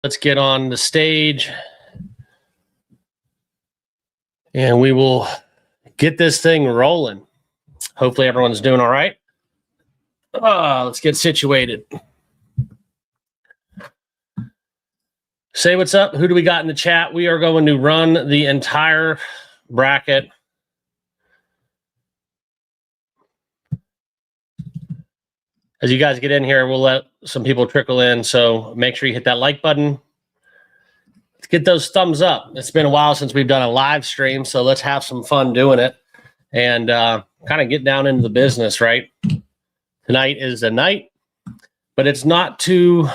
Let's get on the stage and we will get this thing rolling. Hopefully everyone's doing all right. Let's get situated. Say what's up. Who do we got in the chat? We are going to run the entire bracket. As you guys get in here, we'll let some people trickle in. So make sure you hit that like button. Let's get those thumbs up. It's been a while since we've done a live stream, so let's have some fun doing it and kind of get down into the business, right? Tonight is the night, but it's not too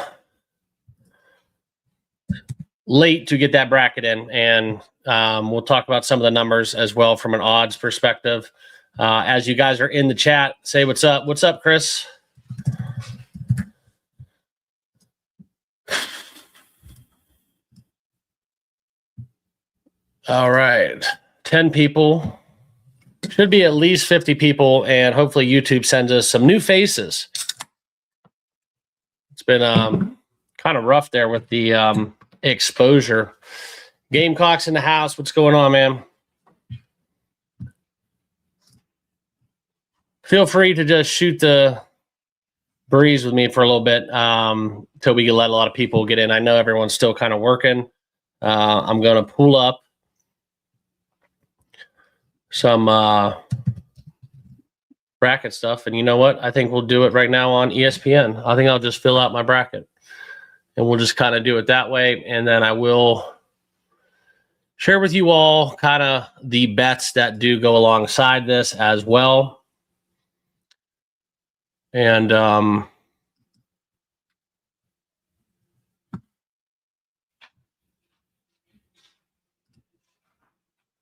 late to get that bracket in. And we'll talk about some of the numbers as well from an odds perspective. As you guys are in the chat, say what's up. What's up, Chris? All right, 10 people. Should be at least 50 people, and hopefully YouTube sends us some new faces. It's been kind of rough there with the exposure. Gamecocks in the house. What's going on, man? Feel free to just shoot the breeze with me for a little bit until we can let a lot of people get in. I know everyone's still kind of working. I'm going to pull up some bracket stuff, and you know what? I think we'll do it right now on ESPN. I think I'll just fill out my bracket, and we'll just kind of do it that way, and then I will share with you all kind of the bets that do go alongside this as well. And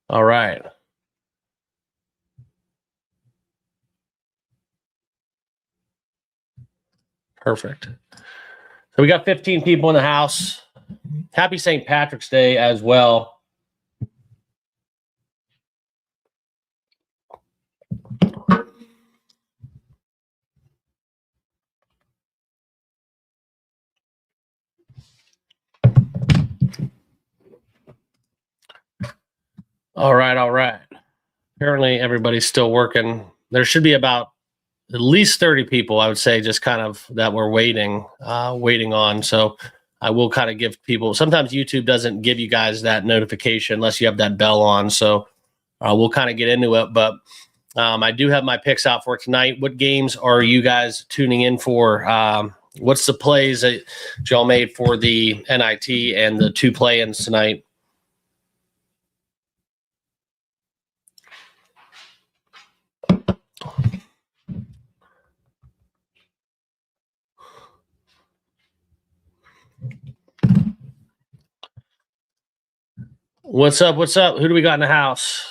all right. Perfect. So we got 15 people in the house. Happy St. Patrick's Day as well. All right, all right. Apparently everybody's still working. There should be about at least 30 people, I would say, just kind of that we're waiting on. So I will kind of give people, sometimes YouTube doesn't give you guys that notification unless you have that bell on. So we'll kind of get into it. But I do have my picks out for tonight. What games are you guys tuning in for? What's the plays that y'all made for the NIT and the two play-ins tonight? What's up? What's up? Who do we got in the house?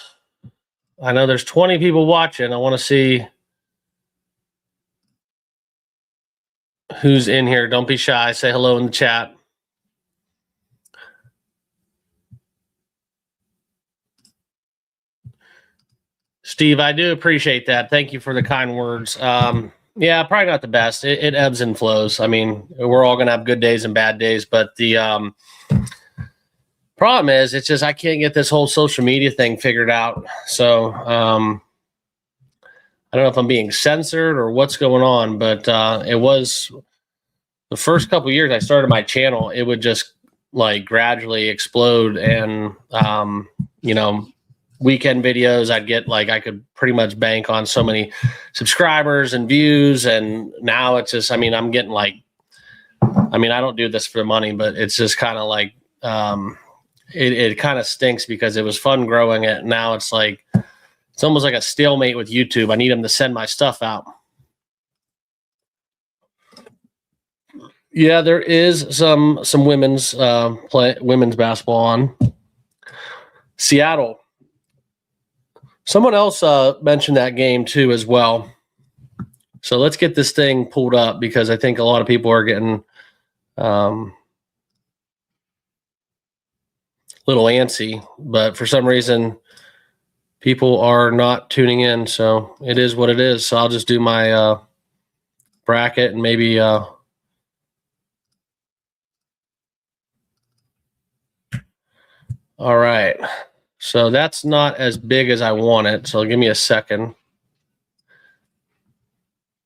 I know there's 20 people watching. I want to see who's in here. Don't be shy. Say hello in the chat. Steve, I do appreciate that. Thank you for the kind words. Yeah, probably not the best. It ebbs and flows. I mean, we're all going to have good days and bad days, but the problem is it's just I can't get this whole social media thing figured out. So I don't know if I'm being censored or what's going on, but it was the first couple of years I started my channel, it would just like gradually explode. And, you know, weekend videos, I'd get like, I could pretty much bank on so many subscribers and views. And now it's just, I mean, I'm getting like, I mean, I don't do this for the money, but it's just kind of like, it kind of stinks because it was fun growing it. Now it's like, it's almost like a stalemate with YouTube. I need them to send my stuff out. Yeah, there is some women's women's basketball on. Seattle. Someone else mentioned that game too as well. So let's get this thing pulled up because I think a lot of people are getting a little antsy, but for some reason people are not tuning in. So it is what it is. So I'll just do my bracket and maybe All right. So that's not as big as I want it. So give me a second.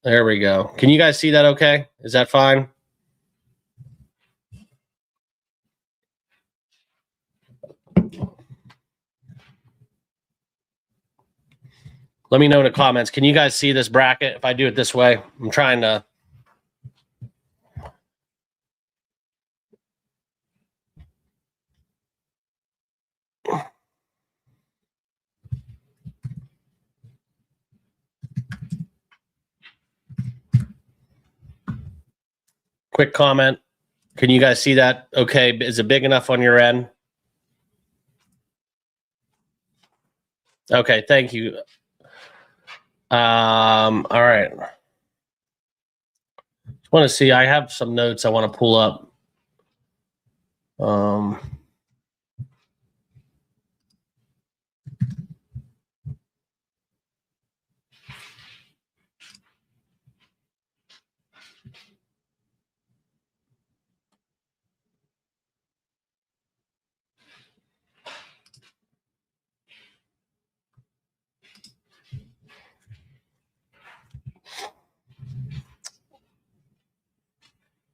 There we go. Can you guys see that okay? Is that fine? Let me know in the comments. Can you guys see this bracket if I do it this way? I'm trying to. Quick comment. Can you guys see that okay? Is it big enough on your end? Okay, thank you. All right. Just want to see. I have some notes I want to pull up.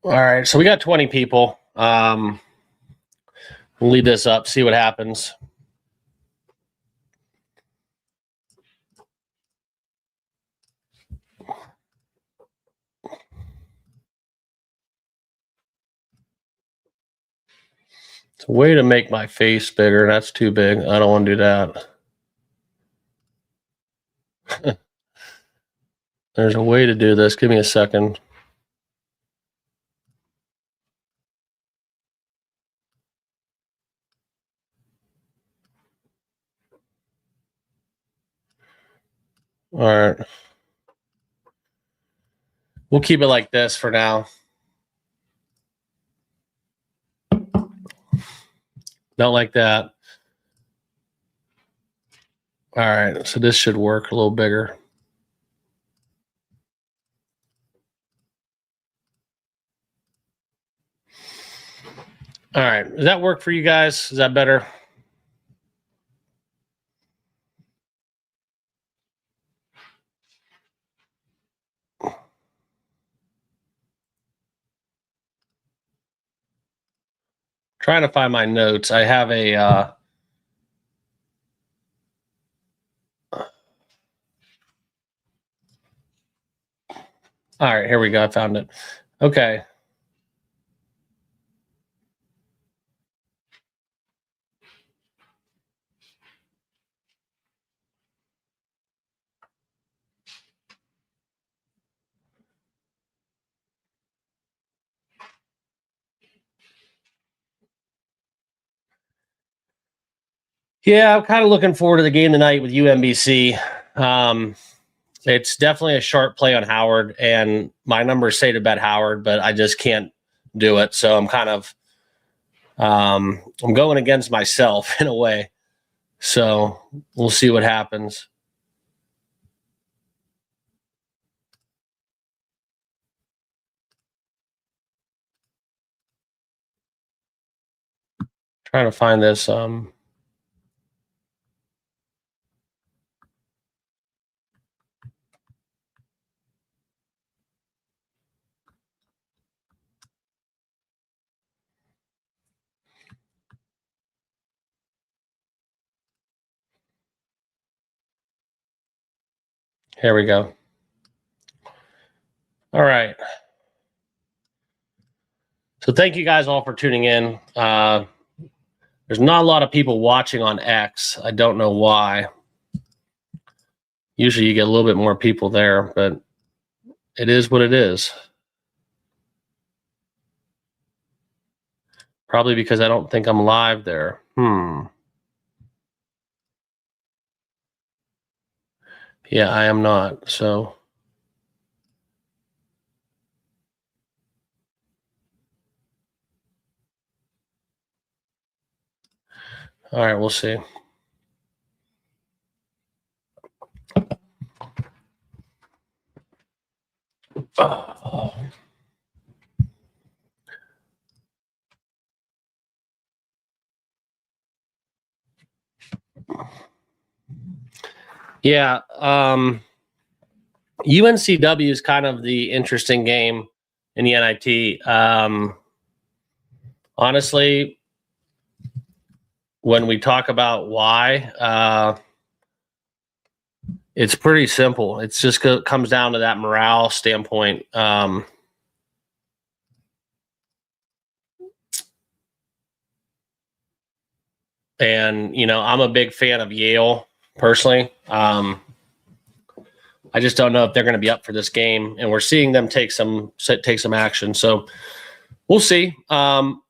All right, so we got 20 people. We'll leave this up, see what happens. It's a way to make my face bigger. That's too big. I don't want to do that. There's a way to do this. Give me a second. All right. We'll keep it like this for now. Don't like that. All right. So this should work a little bigger. All right. Does that work for you guys? Is that better? Trying to find my notes. I have a all right, here we go. I found it. Okay. Yeah, I'm kind of looking forward to the game tonight with UMBC. It's definitely a sharp play on Howard, and my numbers say to bet Howard, but I just can't do it. So I'm kind of I'm going against myself in a way. So we'll see what happens. Trying to find this. Here we go. All right. So thank you guys all for tuning in. There's not a lot of people watching on X. I don't know why. Usually you get a little bit more people there, but it is what it is. Probably because I don't think I'm live there. Yeah, I am not. So all right, we'll see. Oh. Yeah. UNCW is kind of the interesting game in the NIT. Honestly, when we talk about why, it's pretty simple. It's just comes down to that morale standpoint. And, I'm a big fan of Yale personally. I just don't know if they're going to be up for this game, and we're seeing them take some action. So we'll see. But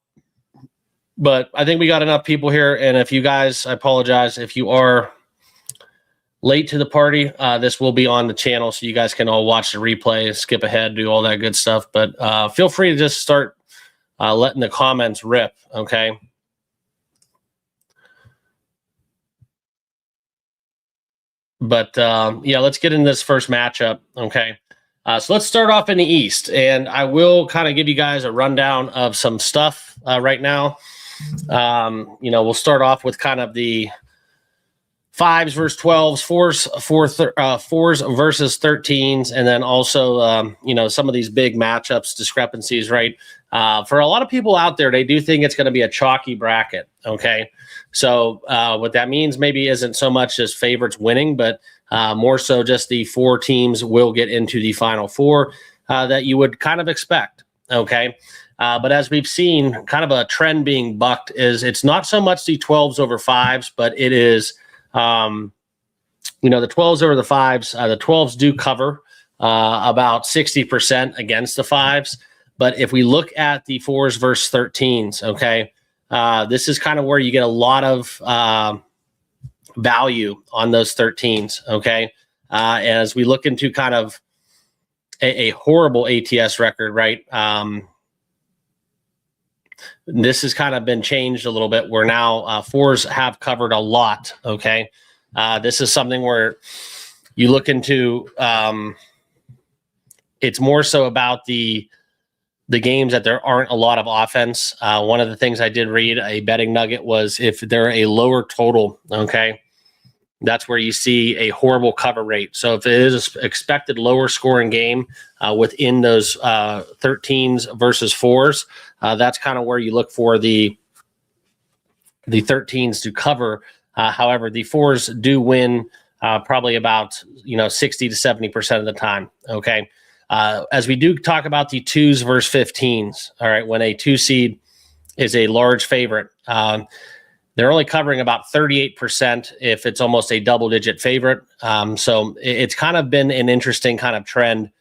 I think we got enough people here. And if you guys, I apologize if you are late to the party. This will be on the channel, so you guys can all watch the replay, skip ahead, do all that good stuff. But feel free to just start letting the comments rip, okay? But yeah, let's get into this first matchup, okay? So let's start off in the East, and I will kind of give you guys a rundown of some stuff right now. We'll start off with kind of the 5s versus 12s, 4s versus 13s, and then also, some of these big matchups, discrepancies, right? For a lot of people out there, they do think it's going to be a chalky bracket, okay? So what that means maybe isn't so much as favorites winning, but more so just the 4 teams will get into the Final Four that you would kind of expect, okay? But as we've seen, kind of a trend being bucked is it's not so much the 12s over 5s, but it is the 12s over the 5s. The 12s do cover about 60% against the 5s. But if we look at the 4s versus 13s, okay, this is kind of where you get a lot of value on those 13s, okay? As we look into kind of a horrible ATS record, right? This has kind of been changed a little bit where now 4s have covered a lot, okay? This is something where you look into, it's more so about the games that there aren't a lot of offense. One of the things I did read, a betting nugget, was if they're a lower total, okay, that's where you see a horrible cover rate. So if it is an expected lower scoring game within those 13s versus 4s, that's kind of where you look for the 13s to cover. However, the 4s do win probably about 60 to 70% of the time. Okay, as we do talk about the 2s versus 15s. All right, when a 2 seed is a large favorite, they're only covering about 38% if it's almost a double-digit favorite. So it's kind of been an interesting kind of trend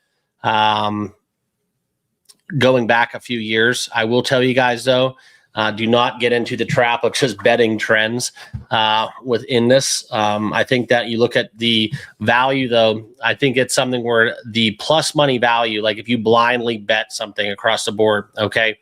going back a few years. I will tell you guys, though, do not get into the trap of just betting trends within this. I think that you look at the value, though, I think it's something where the plus money value, like if you blindly bet something across the board, okay,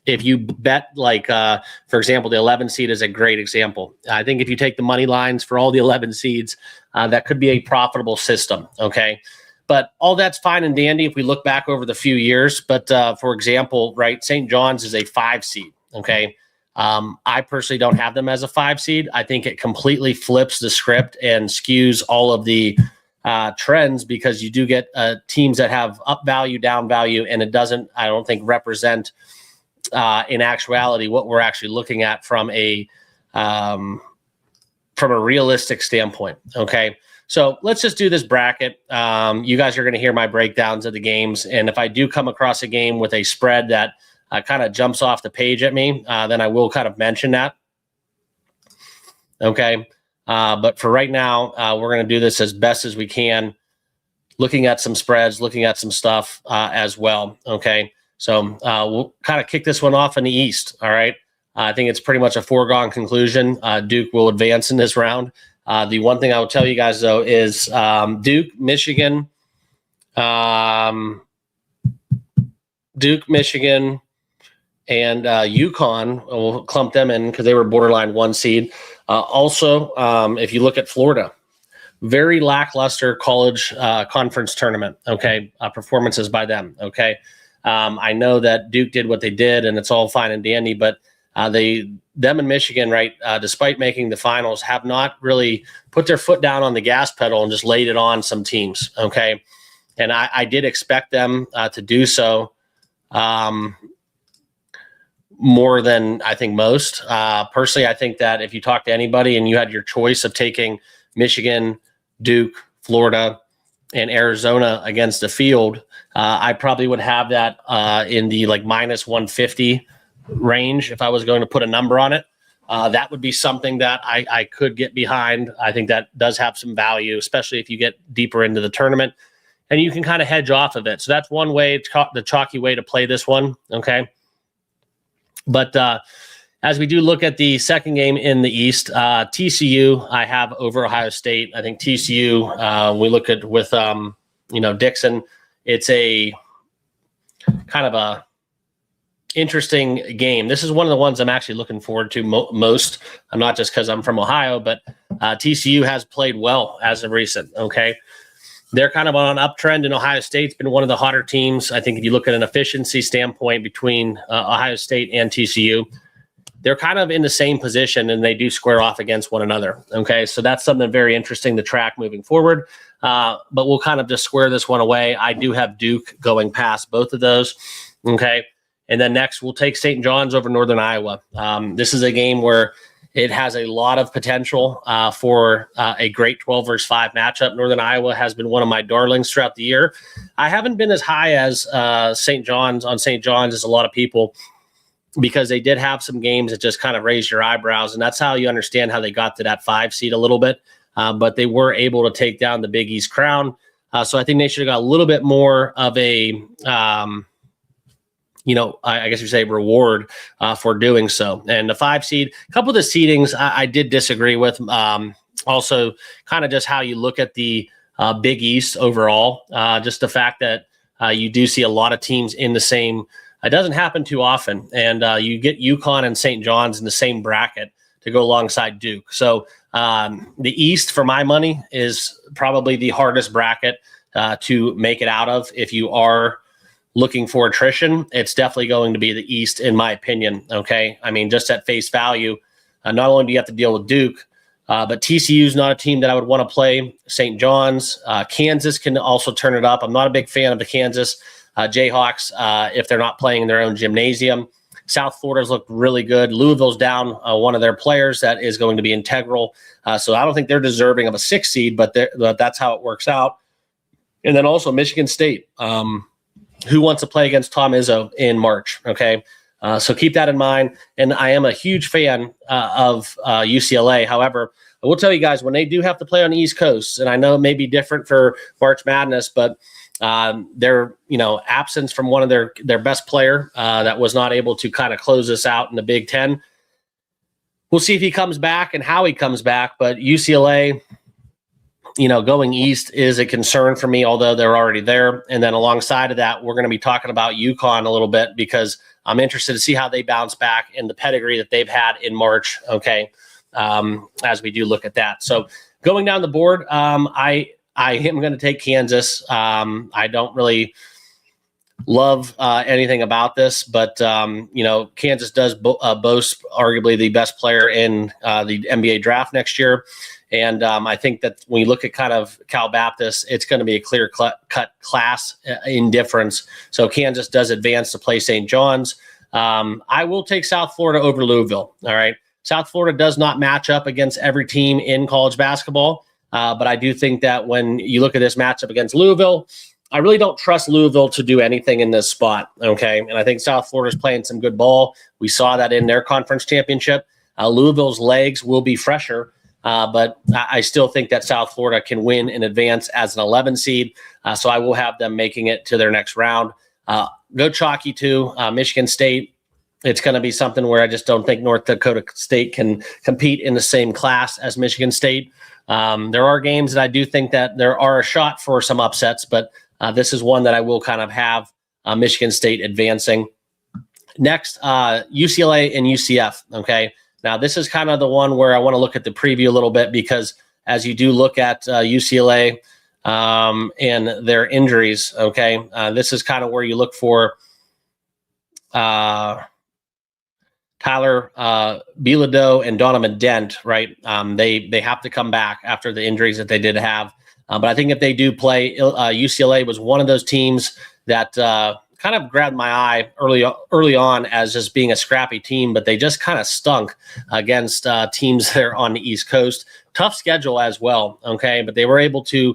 if you bet, like, for example, the 11 seed is a great example. I think if you take the money lines for all the 11 seeds, that could be a profitable system, okay? But all that's fine and dandy if we look back over the few years. But for example, right, St. John's is a 5 seed, okay? I personally don't have them as a 5 seed. I think it completely flips the script and skews all of the trends, because you do get teams that have up value, down value, and it doesn't, I don't think, represent in actuality what we're actually looking at from a realistic standpoint, okay? So let's just do this bracket. You guys are going to hear my breakdowns of the games, and if I do come across a game with a spread that kind of jumps off the page at me, then I will kind of mention that, okay? But for right now, we're going to do this as best as we can, looking at some spreads, looking at some stuff as well, okay? So we'll kind of kick this one off in the East, all right? I think it's pretty much a foregone conclusion. Duke will advance in this round. The one thing I will tell you guys, though, is Duke, Michigan, and UConn. We'll clump them in because they were borderline 1 seed. Also, if you look at Florida, very lackluster college conference tournament, okay, performances by them, okay? I know that Duke did what they did, and it's all fine and dandy, but Them and Michigan, right, despite making the finals, have not really put their foot down on the gas pedal and just laid it on some teams. Okay, and I did expect them to do so more than I think most. Personally, I think that if you talk to anybody and you had your choice of taking Michigan, Duke, Florida, and Arizona against the field, I probably would have that in the like minus 150 range if I was going to put a number on it. That would be something that I could get behind. I think that does have some value, especially if you get deeper into the tournament and you can kind of hedge off of it. So that's one way, the chalky way to play this one. Okay. But as we do look at the second game in the East, TCU, I have over Ohio State. I think TCU, we look at with, Dixon, it's a kind of a interesting game. This is one of the ones I'm actually looking forward to most. Not just because I'm from Ohio, but TCU has played well as of recent. Okay. They're kind of on an uptrend, and Ohio State's been one of the hotter teams. I think if you look at an efficiency standpoint between Ohio State and TCU, they're kind of in the same position, and they do square off against one another. Okay, so that's something very interesting to track moving forward. But we'll kind of just square this one away. I do have Duke going past both of those. Okay, and then next we'll take St. John's over Northern Iowa. This is a game where it has a lot of potential for a great 12 versus 5 matchup. Northern Iowa has been one of my darlings throughout the year. I haven't been as high as St. John's as a lot of people, because they did have some games that just kind of raised your eyebrows, and that's how you understand how they got to that 5 seed a little bit. But they were able to take down the Big East crown. So I think they should have got a little bit more of a I guess you say reward for doing so. And the 5 seed, a couple of the seedings I did disagree with. Also, kind of just how you look at the Big East overall. Just the fact that you do see a lot of teams in the same. It doesn't happen too often, and you get UConn and St. John's in the same bracket to go alongside Duke. So the East, for my money, is probably the hardest bracket to make it out of if you are looking for attrition. It's definitely going to be the East, in my opinion. Okay. I mean, just at face value, not only do you have to deal with Duke, but TCU is not a team that I would want to play. St. John's, Kansas can also turn it up. I'm not a big fan of the Kansas Jayhawks if they're not playing in their own gymnasium. South Florida's looked really good. Louisville's down one of their players that is going to be integral. So I don't think they're deserving of a 6 seed, but that's how it works out. And then also Michigan State. Who wants to play against Tom Izzo in March? Okay. So keep that in mind. And I am a huge fan of UCLA. However, I will tell you guys, when they do have to play on the East Coast, and I know it may be different for March Madness, but their absence from one of their best player that was not able to kind of close this out in the Big Ten. We'll see if he comes back and how he comes back. But UCLA, going east is a concern for me, although they're already there. And then alongside of that, we're going to be talking about UConn a little bit, because I'm interested to see how they bounce back in the pedigree that they've had in March. Okay. As we do look at that. So going down the board, I am going to take Kansas. I don't really love anything about this, but Kansas does boast arguably the best player in the NBA draft next year. And I think that when you look at kind of Cal Baptist, it's going to be a clear cut class indifference. So Kansas does advance to play St. John's. I will take South Florida over Louisville. All right. South Florida does not match up against every team in college basketball. But I do think that when you look at this matchup against Louisville, I really don't trust Louisville to do anything in this spot. Okay. And I think South Florida's playing some good ball. We saw that in their conference championship. Louisville's legs will be fresher. But I still think that South Florida can win in advance as an 11 seed. So I will have them making it to their next round. Go chalky to Michigan State. It's going to be something where I just don't think North Dakota State can compete in the same class as Michigan State. There are games that I do think that there are a shot for some upsets, but this is one that I will kind of have Michigan State advancing. Next, UCLA and UCF. Okay. Now, this is kind of the one where I want to look at the preview a little bit, because as you do look at UCLA and their injuries, okay, this is kind of where you look for Tyler Bilodeau and Donovan Dent, right? They have to come back after the injuries that they did have. But I think if they do play, UCLA was one of those teams that kind of grabbed my eye early on as just being a scrappy team, but they just kind of stunk against teams there on the East Coast. Tough schedule as well, okay? But they were able to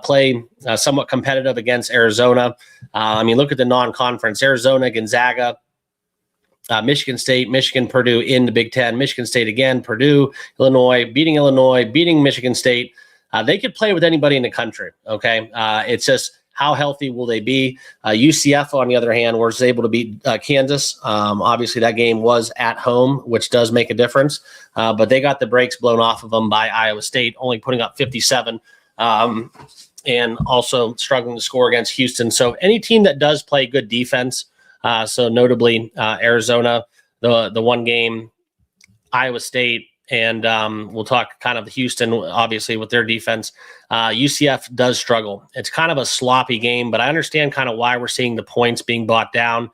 play somewhat competitive against Arizona. I mean, look at the non-conference. Arizona, Gonzaga, Michigan State, Michigan, Purdue in the Big Ten, Michigan State again, Purdue, Illinois, beating Michigan State. They could play with anybody in the country, okay? It's just how healthy will they be? UCF, on the other hand, was able to beat Kansas. Obviously, that game was at home, which does make a difference. But they got the brakes blown off of them by Iowa State, only putting up 57 and also struggling to score against Houston. So any team that does play good defense, so notably Arizona, the one game, Iowa State, and we'll talk kind of Houston, obviously, with their defense. UCF does struggle. It's kind of a sloppy game, but I understand kind of why we're seeing the points being brought down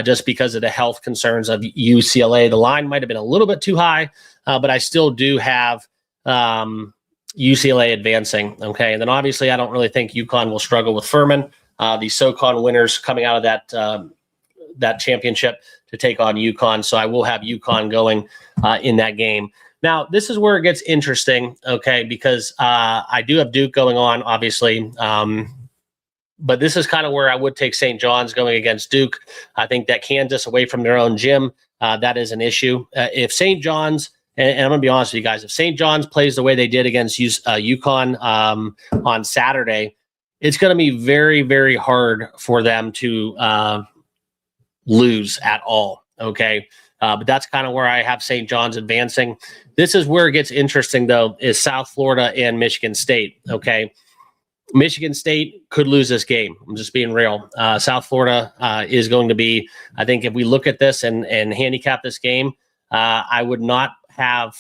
just because of the health concerns of UCLA. The line might have been a little bit too high, but I still do have UCLA advancing. Okay, and then obviously I don't really think UConn will struggle with Furman. The SoCon winners coming out of that championship to take on UConn. So I will have UConn going in that game. Now, this is where it gets interesting, okay, because I do have Duke going on, obviously. But this is kind of where I would take St. John's going against Duke. I think that Kansas away from their own gym, that is an issue. If St. John's, and I'm going to be honest with you guys, if St. John's plays the way they did against UConn on Saturday, it's going to be very, very hard for them to lose at all, okay? But that's kind of where I have St. John's advancing. This is where it gets interesting, though, is South Florida and Michigan State, okay? Michigan State could lose this game. I'm just being real. South Florida is going to be, I think if we look at this and handicap this game, I would not have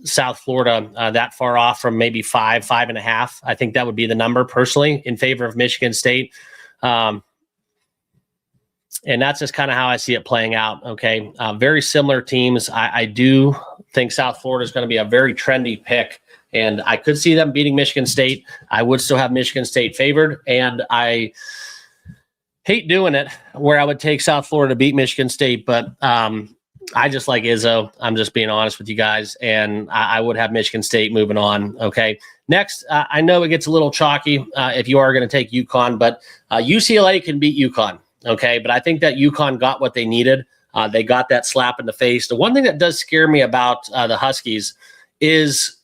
South Florida that far off from maybe 5.5. I think that would be the number personally in favor of Michigan State. And that's just kind of how I see it playing out, okay? Very similar teams. I do think South Florida is going to be a very trendy pick, and I could see them beating Michigan State. I would still have Michigan State favored, and I hate doing it where I would take South Florida to beat Michigan State, but I just like Izzo. I'm just being honest with you guys, and I would have Michigan State moving on, okay? Next, I know it gets a little chalky if you are going to take UConn, but UCLA can beat UConn. Okay, but I think that UConn got what they needed. They got that slap in the face. The one thing that does scare me about the Huskies is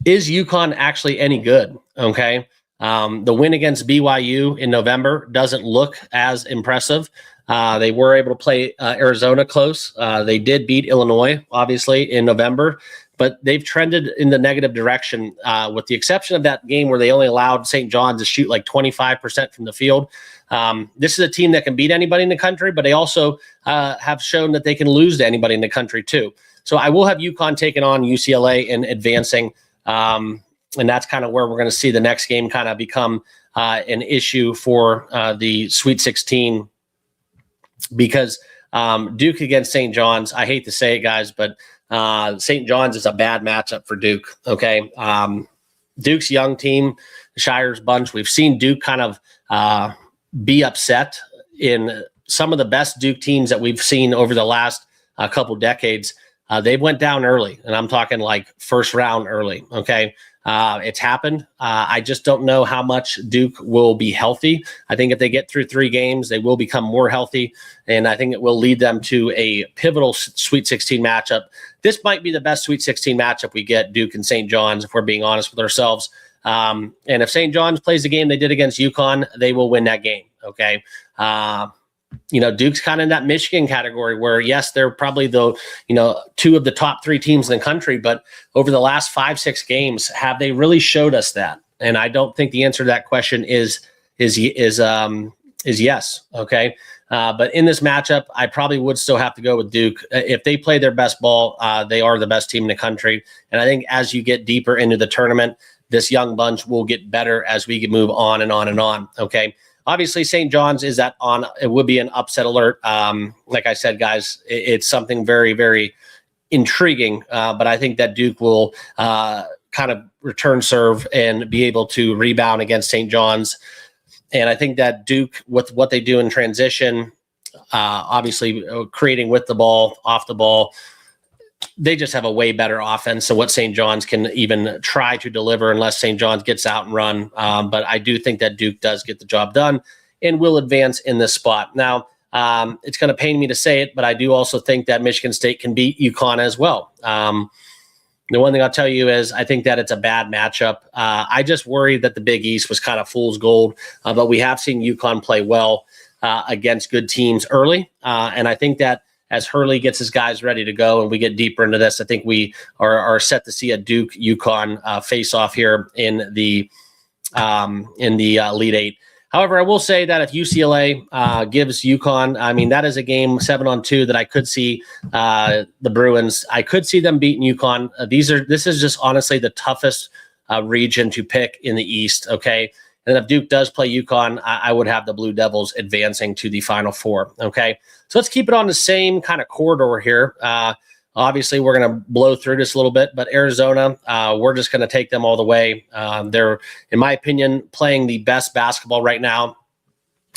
UConn actually any good? Okay, the win against BYU in November doesn't look as impressive. They were able to play Arizona close. They did beat Illinois, obviously, in November, but they've trended in the negative direction with the exception of that game where they only allowed St. John's to shoot like 25% from the field. This is a team that can beat anybody in the country, but they also have shown that they can lose to anybody in the country too. So I will have UConn taking on UCLA and advancing. And that's kind of where we're going to see the next game kind of become an issue for the Sweet 16 because Duke against St. John's, I hate to say it, guys, but St. John's is a bad matchup for Duke, okay? Duke's young team, Shire's bunch. We've seen Duke kind of be upset in some of the best Duke teams that we've seen over the last couple decades. They went down early, and I'm talking like first round early, okay? It's happened. I just don't know how much Duke will be healthy. I think if they get through 3 games, they will become more healthy, and I think it will lead them to a pivotal Sweet 16 matchup. This might be the best Sweet 16 matchup we get, Duke and St. John's, if we're being honest with ourselves. And if St. John's plays the game they did against UConn, they will win that game, okay? Duke's kind of in that Michigan category where, yes, they're probably the, 2 of the top 3 teams in the country, but over the last 5-6 games, have they really showed us that? And I don't think the answer to that question is yes, okay? But in this matchup, I probably would still have to go with Duke. If they play their best ball, they are the best team in the country. And I think as you get deeper into the tournament, this young bunch will get better as we move on and on and on, okay? obviously St. John's is it would be an upset alert. Like I said, guys, it's something very, very intriguing, but I think that Duke will kind of return serve and be able to rebound against St. John's. And I think that Duke, with what they do in transition, obviously creating with the ball, off the ball, they just have a way better offense than what St. John's can even try to deliver unless St. John's gets out and run. But I do think that Duke does get the job done and will advance in this spot. Now, it's going to pain me to say it, but I do also think that Michigan State can beat UConn as well. The one thing I'll tell you is I think that it's a bad matchup. I just worry that the Big East was kind of fool's gold, but we have seen UConn play well against good teams early. And I think that as Hurley gets his guys ready to go and we get deeper into this, I think we are set to see a Duke UConn face off here in the Elite Eight. However, I will say that if UCLA gives UConn, I mean, that is a game 7-on-2 that I could see the Bruins. I could see them beating UConn. This is just honestly the toughest region to pick in the East. Okay. And if Duke does play UConn, I would have the Blue Devils advancing to the Final Four. Okay. So let's keep it on the same kind of corridor here. Obviously, we're going to blow through this a little bit, but Arizona, we're just going to take them all the way. They're, in my opinion, playing the best basketball right now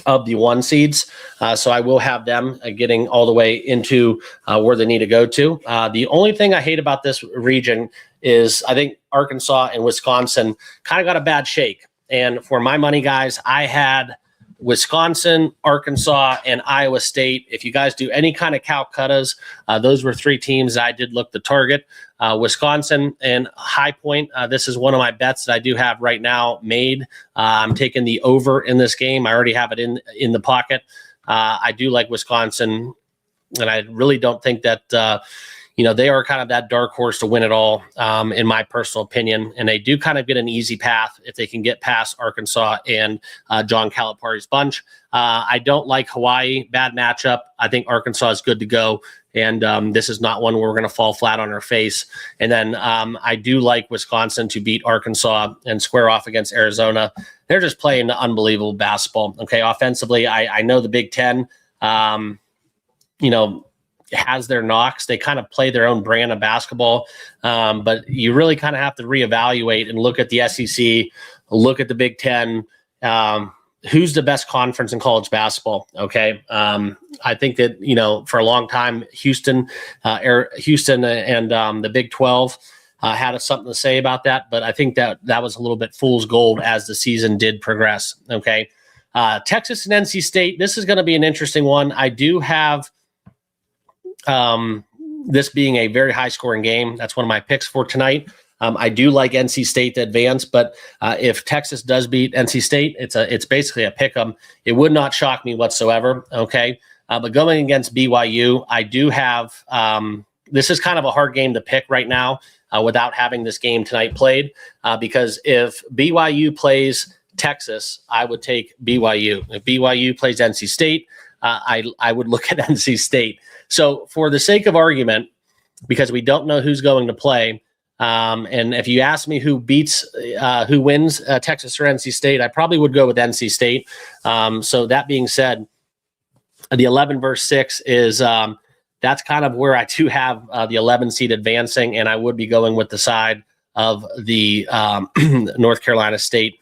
of the 1 seeds. So I will have them getting all the way into where they need to go to. The only thing I hate about this region is I think Arkansas and Wisconsin kind of got a bad shake. And for my money, guys, I had Wisconsin, Arkansas, and Iowa State. If you guys do any kind of Calcuttas, those were 3 teams I did look to target. Wisconsin and High Point. This is one of my bets that I do have right now made. I'm taking the over in this game. I already have it in the pocket. I do like Wisconsin, and I really don't think that they are kind of that dark horse to win it all, in my personal opinion. And they do kind of get an easy path if they can get past Arkansas and John Calipari's bunch. I don't like Hawaii. Bad matchup. I think Arkansas is good to go. And this is not one where we're going to fall flat on our face. And then I do like Wisconsin to beat Arkansas and square off against Arizona. They're just playing unbelievable basketball. Okay, offensively, I know the Big Ten, has their knocks. They kind of play their own brand of basketball. But you really kind of have to reevaluate and look at the SEC, look at the Big Ten. Who's the best conference in college basketball? Okay. I think that, for a long time, Houston and the Big 12 had something to say about that. But I think that was a little bit fool's gold as the season did progress. Okay. Texas and NC State. This is going to be an interesting one. I do have this being a very high scoring game. That's one of my picks for tonight. I do like NC State to advance, but if Texas does beat NC State, it's basically a pick 'em. It would not shock me whatsoever. Okay. But going against BYU, I do have, this is kind of a hard game to pick right now without having this game tonight played, because if BYU plays Texas, I would take BYU. If BYU plays NC State, I would look at NC State. So for the sake of argument, because we don't know who's going to play, and if you ask me who wins Texas or NC State, I probably would go with NC State. So that being said, the 11 versus 6 is that's kind of where I do have the 11 seed advancing, and I would be going with the side of the North Carolina State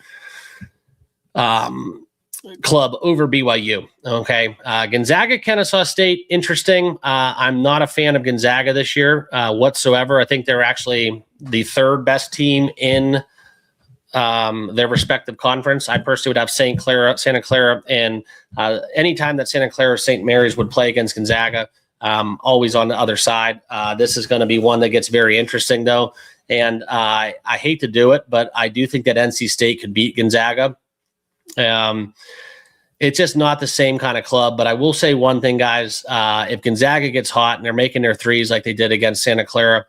club over BYU. Okay. Gonzaga, Kennesaw State, interesting. I'm not a fan of Gonzaga this year whatsoever. I think they're actually the 3rd best team in their respective conference. I personally would have Santa Clara, and anytime that Santa Clara or St. Mary's would play against Gonzaga, always on the other side. This is going to be one that gets very interesting, though. And I hate to do it, but I do think that NC State could beat Gonzaga. It's just not the same kind of club, but I will say one thing, guys. If Gonzaga gets hot and they're making their threes like they did against Santa Clara,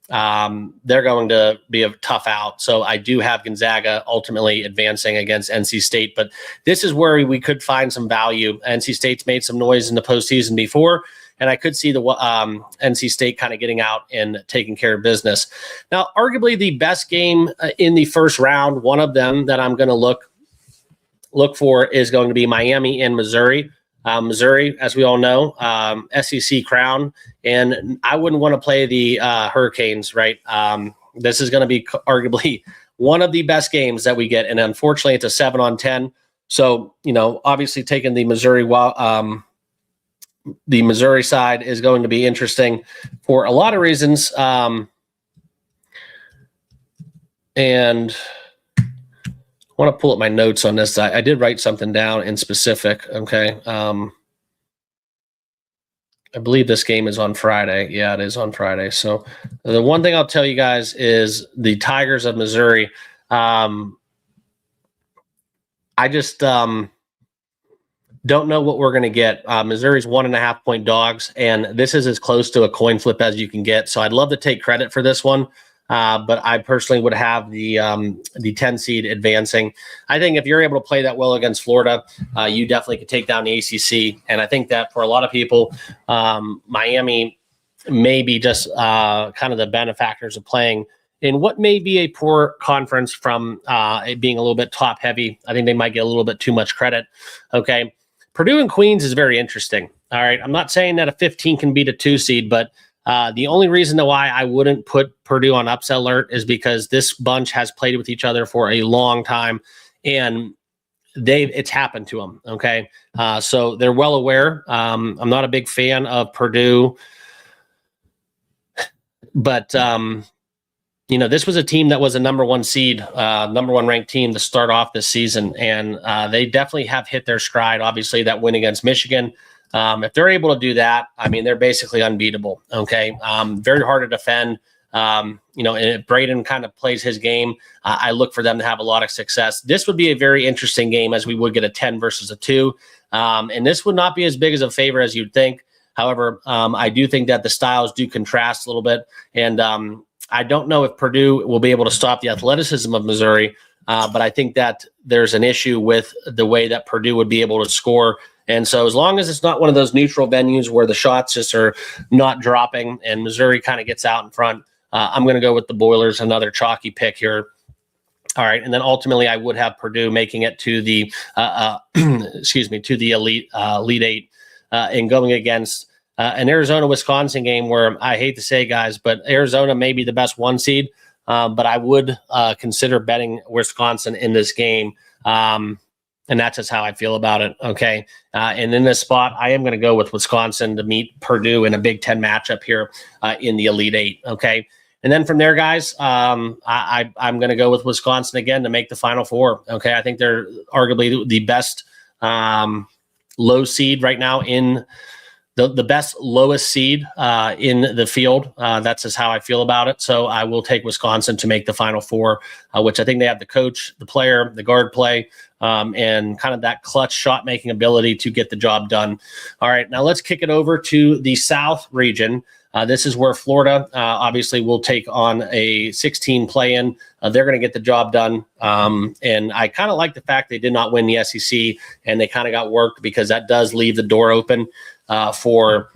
they're going to be a tough out. So I do have Gonzaga ultimately advancing against NC State, but this is where we could find some value. NC State's made some noise in the postseason before, and I could see the NC State kind of getting out and taking care of business. Now, arguably the best game in the first round, one of them that I'm going to look look for is going to be Miami and Missouri. Missouri, as we all know, SEC crown, and I wouldn't want to play the Hurricanes, right? This is going to be arguably one of the best games that we get, and unfortunately, it's a 7-on-10. So, obviously, taking the Missouri side is going to be interesting for a lot of reasons, and I want to pull up my notes on this. I did write something down in specific. Okay. I believe this game is on Friday. Yeah, it is on Friday. So the one thing I'll tell you guys is the Tigers of Missouri. I just don't know what we're going to get. Missouri's 1.5-point dogs, and this is as close to a coin flip as you can get. So I'd love to take credit for this one. But I personally would have the 10 seed advancing. I think if you're able to play that well against Florida, you definitely could take down the ACC. And I think that for a lot of people, Miami may be just kind of the benefactors of playing in what may be a poor conference from it being a little bit top heavy. I think they might get a little bit too much credit. Okay. Purdue and Queens is very interesting. All right. I'm not saying that a 15 can beat a 2 seed, but the only reason why I wouldn't put Purdue on upset alert is because this bunch has played with each other for a long time, and it's happened to them. Okay. So they're well aware. I'm not a big fan of Purdue, but this was a team that was a number 1 seed, number 1 ranked team to start off this season. And they definitely have hit their stride. Obviously that win against Michigan, if they're able to do that, I mean, they're basically unbeatable. Okay. Very hard to defend. And if Braden kind of plays his game, I look for them to have a lot of success. This would be a very interesting game, as we would get a 10 versus a 2. And this would not be as big as a favor as you'd think. However, I do think that the styles do contrast a little bit. And I don't know if Purdue will be able to stop the athleticism of Missouri, but I think that there's an issue with the way that Purdue would be able to score. And so as long as it's not one of those neutral venues where the shots just are not dropping and Missouri kind of gets out in front, I'm going to go with the Boilers, another chalky pick here. All right. And then ultimately I would have Purdue making it to the, to the Elite 8 and going against an Arizona-Wisconsin game where I hate to say, guys, but Arizona may be the best 1 seed, but I would consider betting Wisconsin in this game. And that's just how I feel about it. Okay. And in this spot, I am going to go with Wisconsin to meet Purdue in a Big Ten matchup here in the Elite 8. Okay. And then from there, guys, I'm going to go with Wisconsin again to make the Final Four. Okay. I think they're arguably the best low seed right now in the best lowest seed in the field. That's just how I feel about it. So I will take Wisconsin to make the Final Four, which I think they have the coach, the player, the guard play, and kind of that clutch shot making ability to get the job done. All right, now let's kick it over to the South region. This is where Florida obviously will take on a 16 play-in. They're going to get the job done. And I kind of like the fact they did not win the SEC and they kind of got worked, because that does leave the door open for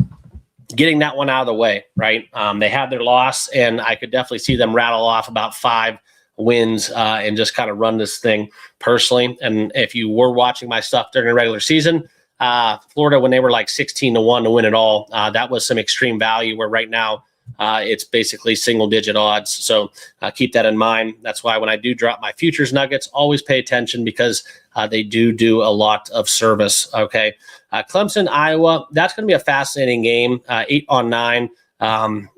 getting that one out of the way, right? They had their loss, and I could definitely see them rattle off about 5 wins and just kind of run this thing personally. And if you were watching my stuff during the regular season, Florida, when they were like 16-1 to win it all, that was some extreme value, where right now it's basically single-digit odds. So keep that in mind. That's why when I do drop my futures nuggets, always pay attention, because they do a lot of service. Okay. Clemson, Iowa, that's going to be a fascinating game, 8-on-9.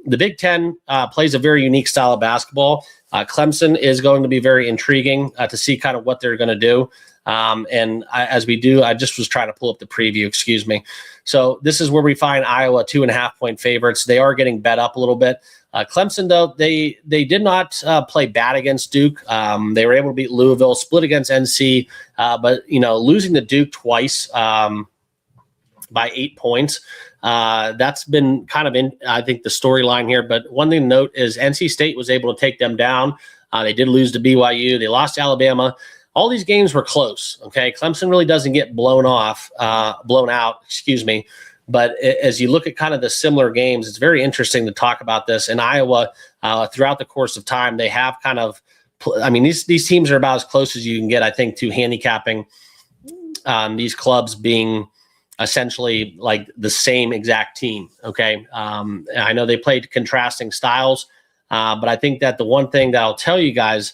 The Big Ten plays a very unique style of basketball. Clemson is going to be very intriguing to see kind of what they're going to do. As we do, I just was trying to pull up the preview, excuse me. So this is where we find Iowa 2.5-point favorites. They are getting bet up a little bit. Clemson, though, they did not play bad against Duke. They were able to beat Louisville, split against NC, but losing to Duke twice by 8 points. That's been kind of I think the storyline here. But one thing to note is NC State was able to take them down. They did lose to BYU. They lost to Alabama. All these games were close. Okay. Clemson really doesn't get blown out, excuse me. But as you look at kind of the similar games, it's very interesting to talk about this. In Iowa, throughout the course of time, they have kind of, these teams are about as close as you can get, I think, to handicapping these clubs being essentially like the same exact team. Okay. I know they played contrasting styles, but I think that the one thing that I'll tell you guys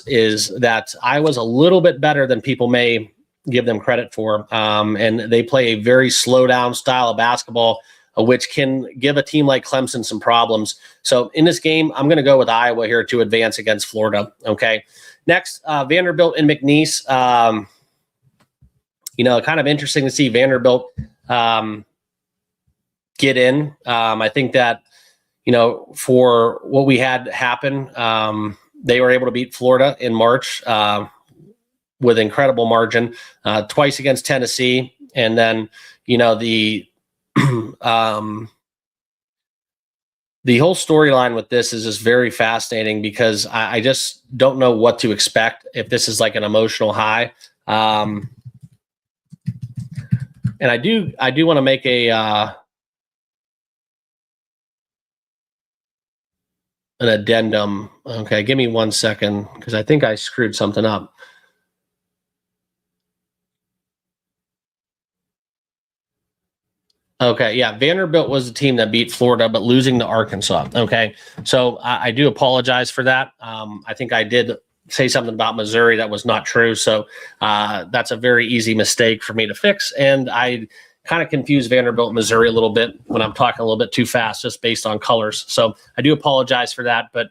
is that I was a little bit better than people may give them credit for. And they play a very slow down style of basketball, which can give a team like Clemson some problems. So in this game, I'm going to go with Iowa here to advance against Florida. Okay. Next, Vanderbilt and McNeese. Kind of interesting to see Vanderbilt get in. I think that, for what we had happen, they were able to beat Florida in March with incredible margin, twice against Tennessee. And then, the the whole storyline with this is just very fascinating because I just don't know what to expect if this is like an emotional high. And I do want to make an addendum. Okay, give me 1 second because I think I screwed something up. Okay, yeah, Vanderbilt was the team that beat Florida, but losing to Arkansas. Okay, so I do apologize for that. I think I did say something about Missouri that was not true. So that's a very easy mistake for me to fix. And I kind of confused Vanderbilt and Missouri a little bit when I'm talking a little bit too fast, just based on colors. So I do apologize for that. But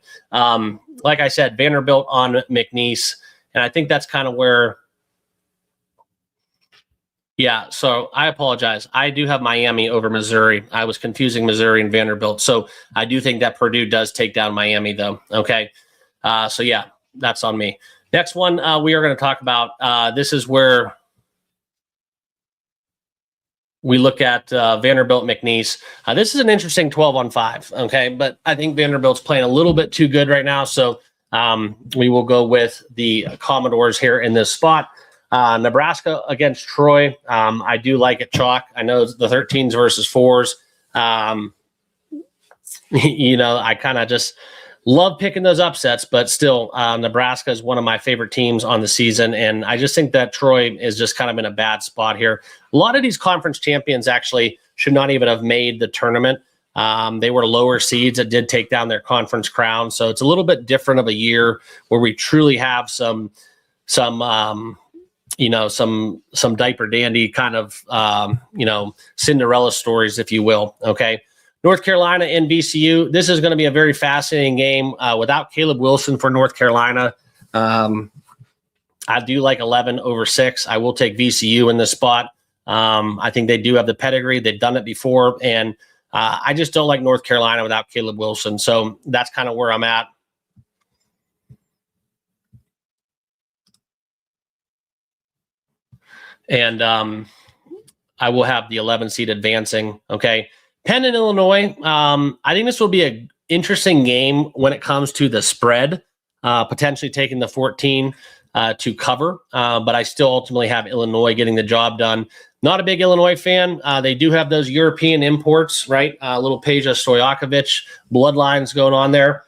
like I said, Vanderbilt on McNeese. And I think that's kind of where, yeah, so I apologize. I do have Miami over Missouri. I was confusing Missouri and Vanderbilt. So I do think that Purdue does take down Miami, though. Okay. So yeah, that's on me. Next one we are going to talk about. This is where we look at Vanderbilt McNeese. This is an interesting 12-on-5. Okay, but I think Vanderbilt's playing a little bit too good right now. So we will go with the Commodores here in this spot. Nebraska against Troy. I do like it chalk. I know the 13s versus 4s. I kind of just love picking those upsets, but still, Nebraska is one of my favorite teams on the season. And I just think that Troy is just kind of in a bad spot here. A lot of these conference champions actually should not even have made the tournament. They were lower seeds that did take down their conference crown. So it's a little bit different of a year where we truly have some diaper dandy kind of, Cinderella stories, if you will. Okay. North Carolina and VCU. This is going to be a very fascinating game without Caleb Wilson for North Carolina. I do like 11 over 6. I will take VCU in this spot. I think they do have the pedigree. They've done it before. And I just don't like North Carolina without Caleb Wilson. So that's kind of where I'm at. And I will have the 11 seed advancing. Okay. Penn and Illinois. I think this will be an interesting game when it comes to the spread, potentially taking the 14 to cover. But I still ultimately have Illinois getting the job done. Not a big Illinois fan. They do have those European imports, right? Little Peja Stojakovic bloodlines going on there.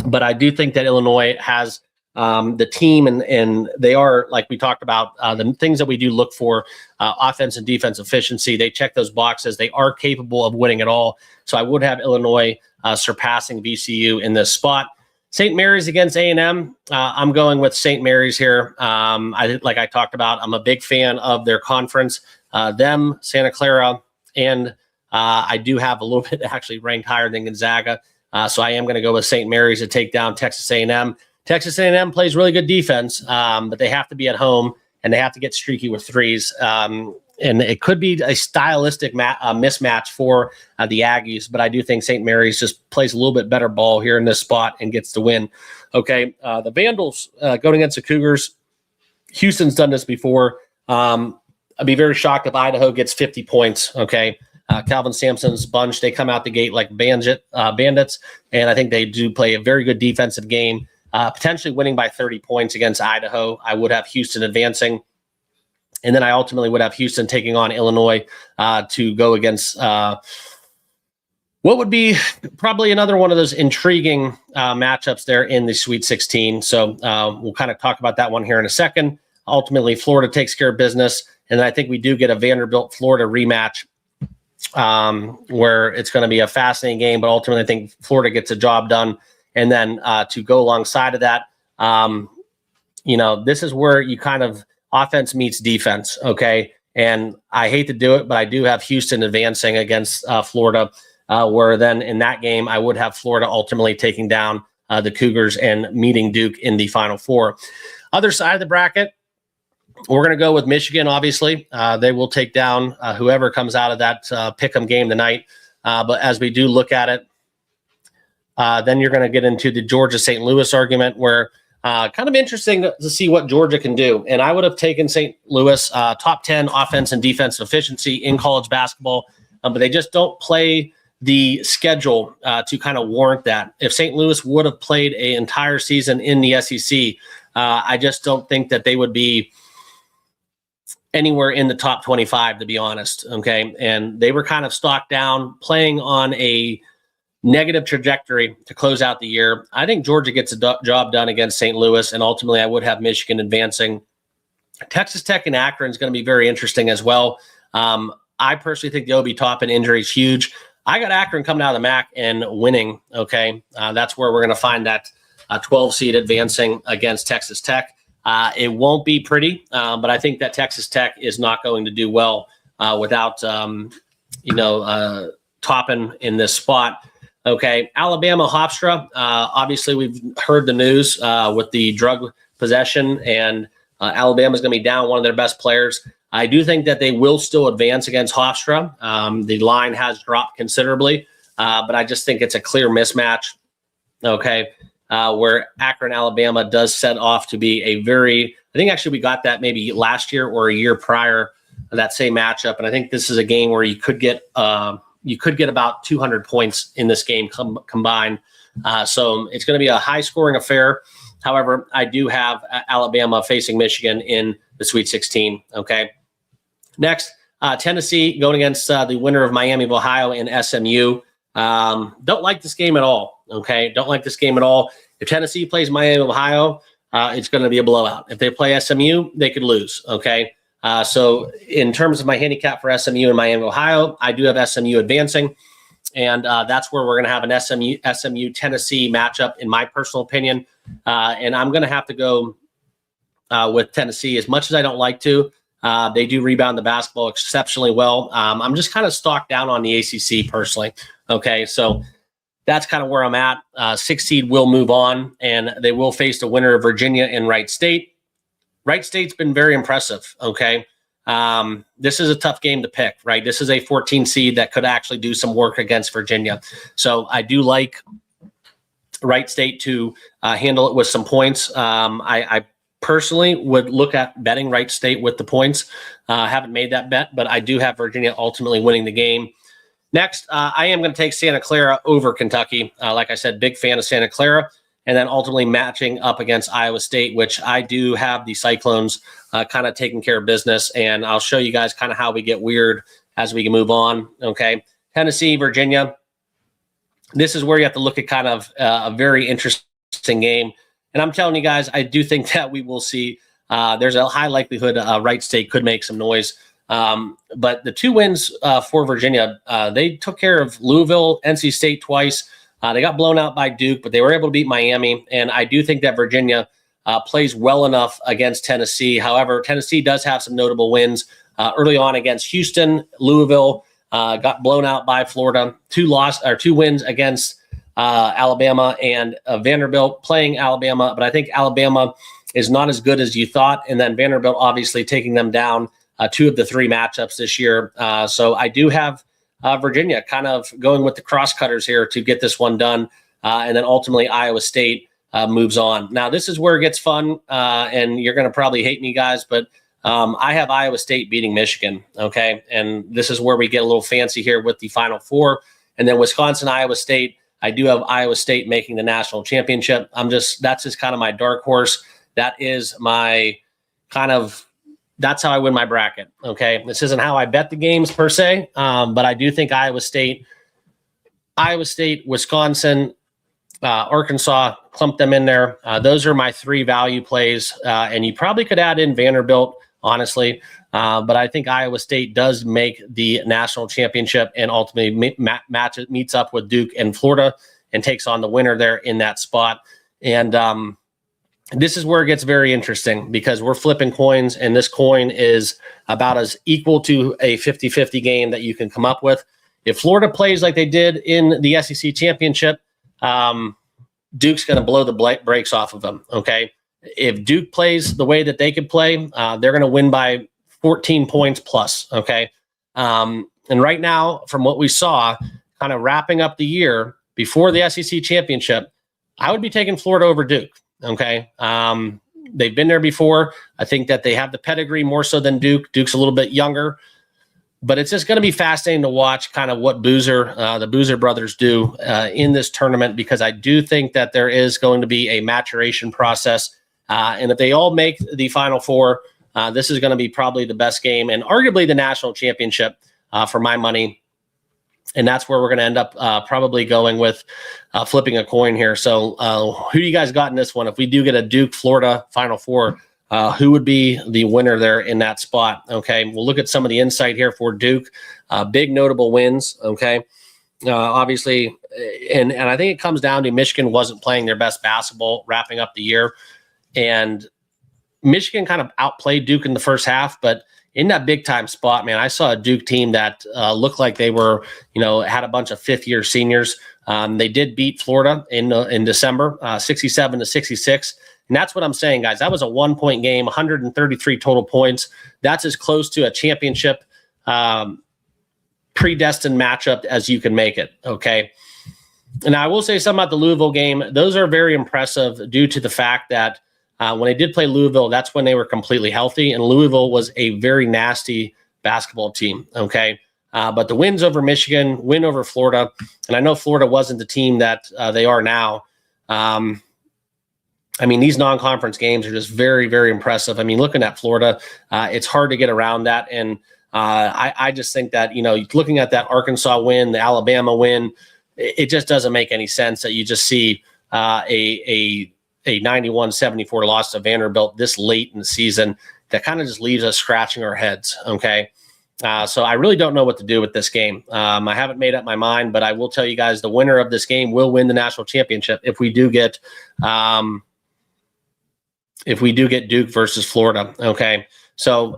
But I do think that Illinois has the team, and they are, like we talked about, the things that we do look for, offense and defense efficiency. They check those boxes. They are capable of winning it all. So I would have Illinois surpassing VCU in this spot. St. Mary's against A&M. I'm going with St. Mary's here. Like I talked about, I'm a big fan of their conference, them, Santa Clara, and I do have a little bit actually ranked higher than Gonzaga. So I am going to go with St. Mary's to take down Texas A&M. Texas A&M plays really good defense, but they have to be at home and they have to get streaky with threes. And it could be a stylistic mismatch for the Aggies, but I do think St. Mary's just plays a little bit better ball here in this spot and gets the win. Okay, the Vandals going against the Cougars. Houston's done this before. I'd be very shocked if Idaho gets 50 points. Okay, Calvin Sampson's bunch, they come out the gate like bandits, and I think they do play a very good defensive game. Potentially winning by 30 points against Idaho. I would have Houston advancing. And then I ultimately would have Houston taking on Illinois to go against what would be probably another one of those intriguing matchups there in the Sweet 16. So we'll kind of talk about that one here in a second. ultimately Florida takes care of business. And I think we do get a Vanderbilt-Florida rematch where it's going to be a fascinating game, but ultimately I think Florida gets a job done. And then to go alongside of that, this is where you kind of offense meets defense, okay? And I hate to do it, but I do have Houston advancing against Florida, where then in that game, I would have Florida ultimately taking down the Cougars and meeting Duke in the Final Four. Other side of the bracket, we're going to go with Michigan, obviously. They will take down whoever comes out of that pick'em game tonight. But as we do look at it, then you're going to get into the Georgia-St. Louis argument where kind of interesting to see what Georgia can do. And I would have taken St. Louis top 10 offense and defensive efficiency in college basketball, but they just don't play the schedule to kind of warrant that. If St. Louis would have played an entire season in the SEC, I just don't think that they would be anywhere in the top 25, to be honest. Okay. And they were kind of stocked down, playing on a negative trajectory to close out the year. I think Georgia gets a job done against St. Louis, and ultimately I would have Michigan advancing. Texas Tech and Akron is going to be very interesting as well. I personally think the Obi Toppin injury is huge. I got Akron coming out of the MAC and winning. Okay. That's where we're going to find that 12 seed advancing against Texas Tech. It won't be pretty, but I think that Texas Tech is not going to do well without, Toppin in this spot. Okay, Alabama, Hofstra. Obviously, we've heard the news with the drug possession, and Alabama's going to be down one of their best players. I do think that they will still advance against Hofstra. The line has dropped considerably, but I just think it's a clear mismatch. Okay. Where Akron, Alabama does set off to be a very, I think actually we got that maybe last year or a year prior, that same matchup. And I think this is a game where you could get about 200 points in this game combined. So it's going to be a high scoring affair. However, I do have Alabama facing Michigan in the Sweet 16. Okay. Next, Tennessee going against the winner of Miami of Ohio and SMU. Don't like this game at all. Okay. Don't like this game at all. If Tennessee plays Miami of Ohio, it's going to be a blowout. If they play SMU, they could lose. Okay. So in terms of my handicap for SMU and Miami of Ohio, I do have SMU advancing. And that's where we're going to have an SMU Tennessee matchup, in my personal opinion. And I'm going to have to go with Tennessee as much as I don't like to. They do rebound the basketball exceptionally well. I'm just kind of stocked down on the ACC personally. Okay, so that's kind of where I'm at. 6 seed will move on, and they will face the winner of Virginia and Wright State. Wright State's been very impressive. Okay, this is a tough game to pick, right? This is a 14 seed that could actually do some work against Virginia. So I do like Wright State to handle it with some points. I personally would look at betting Wright State with the points. Haven't made that bet, but I do have Virginia ultimately winning the game. Next, I am going to take Santa Clara over Kentucky. Like I said, big fan of Santa Clara. And then ultimately matching up against Iowa State, which I do have the Cyclones kind of taking care of business. And I'll show you guys kind of how we get weird as we move on. Okay. Tennessee, Virginia. This is where you have to look at kind of a very interesting game. And I'm telling you guys, I do think that we will see there's a high likelihood Wright State could make some noise. But the 2 wins for Virginia, they took care of Louisville, NC State twice. They got blown out by Duke, but they were able to beat Miami. And I do think that Virginia plays well enough against Tennessee. However, Tennessee does have some notable wins early on against Houston. Louisville got blown out by Florida. 2 wins against Alabama, and Vanderbilt playing Alabama. But I think Alabama is not as good as you thought. And then Vanderbilt obviously taking them down 2 of the 3 matchups this year. So I do have Virginia kind of going with the crosscutters here to get this one done. And then ultimately Iowa State moves on. Now, this is where it gets fun, and you're going to probably hate me, guys, but I have Iowa State beating Michigan, okay? And this is where we get a little fancy here with the Final Four. And then Wisconsin, Iowa State, I do have Iowa State making the national championship. That's just kind of my dark horse. That is my that's how I win my bracket. Okay. This isn't how I bet the games per se. But I do think Iowa State, Wisconsin, Arkansas, clump them in there. Those are my 3 value plays, and you probably could add in Vanderbilt, honestly. But I think Iowa State does make the national championship and ultimately meets up with Duke and Florida and takes on the winner there in that spot. And this is where it gets very interesting because we're flipping coins, and this coin is about as equal to a 50-50 game that you can come up with. If Florida plays like they did in the SEC championship, Duke's going to blow the brakes off of them, okay? If Duke plays the way that they could play, they're going to win by 14 points plus, okay? And right now, from what we saw, kind of wrapping up the year before the SEC championship, I would be taking Florida over Duke. Okay. They've been there before. I think that they have the pedigree more so than Duke. Duke's a little bit younger, but it's just going to be fascinating to watch kind of what the Boozer brothers do in this tournament, because I do think that there is going to be a maturation process. And if they all make the Final Four, this is going to be probably the best game and arguably the national championship for my money. And that's where we're going to end up probably going with flipping a coin here. So who do you guys got in this one? If we do get a Duke-Florida Final Four, who would be the winner there in that spot? Okay, we'll look at some of the insight here for Duke. Big notable wins, okay? Obviously, and I think it comes down to Michigan wasn't playing their best basketball wrapping up the year. And Michigan kind of outplayed Duke in the first half, but in that big time spot, man, I saw a Duke team that looked like they were, had a bunch of 5th-year seniors. They did beat Florida in December, 67-66. And that's what I'm saying, guys. That was a 1-point game, 133 total points. That's as close to a championship predestined matchup as you can make it, okay? And I will say something about the Louisville game. Those are very impressive due to the fact that when they did play Louisville, that's when they were completely healthy, and Louisville was a very nasty basketball team, okay? But the wins over Michigan, win over Florida, and I know Florida wasn't the team that they are now. These non-conference games are just very, very impressive. Looking at Florida, it's hard to get around that, and I just think that, looking at that Arkansas win, the Alabama win, it just doesn't make any sense that you just see a 91-74 loss to Vanderbilt this late in the season. That kind of just leaves us scratching our heads, okay? So I really don't know what to do with this game. I haven't made up my mind, but I will tell you guys the winner of this game will win the national championship if we do get Duke versus Florida, okay? So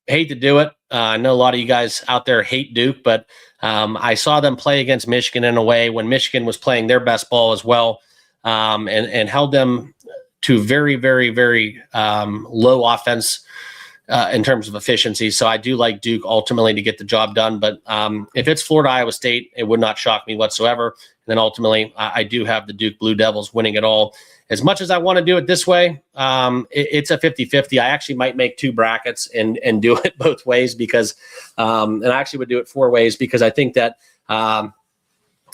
hate to do it. I know a lot of you guys out there hate Duke, but I saw them play against Michigan in a way when Michigan was playing their best ball as well, and held them to very, very, very low offense in terms of efficiency. So I do like Duke ultimately to get the job done. But if it's Florida, Iowa State, it would not shock me whatsoever. And then ultimately, I do have the Duke Blue Devils winning it all. As much as I want to do it this way, it's a 50-50. I actually might make 2 brackets and do it both ways because, and I actually would do it 4 ways because I think that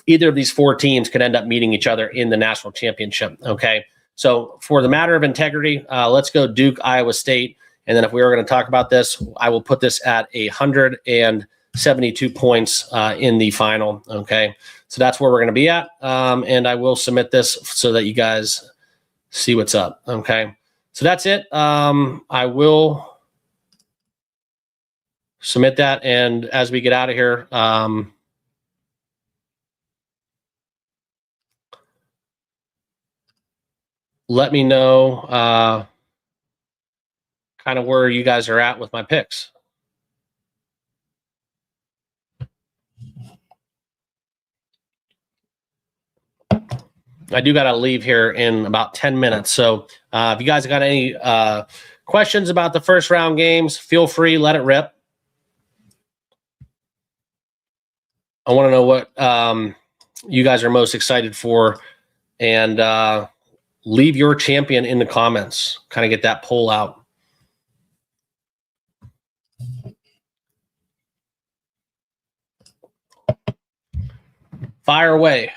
either of these 4 teams could end up meeting each other in the national championship. Okay. So for the matter of integrity, let's go Duke, Iowa State. And then if we were going to talk about this, I will put this at 172 points in the final. Okay. So that's where we're going to be at. And I will submit this so that you guys see what's up. Okay. So that's it. I will submit that. And as we get out of here, let me know kind of where you guys are at with my picks. I do got to leave here in about 10 minutes. So if you guys got any questions about the first round games, feel free, let it rip. I want to know what you guys are most excited for, and leave your champion in the comments. Kind of get that poll out. Fire away.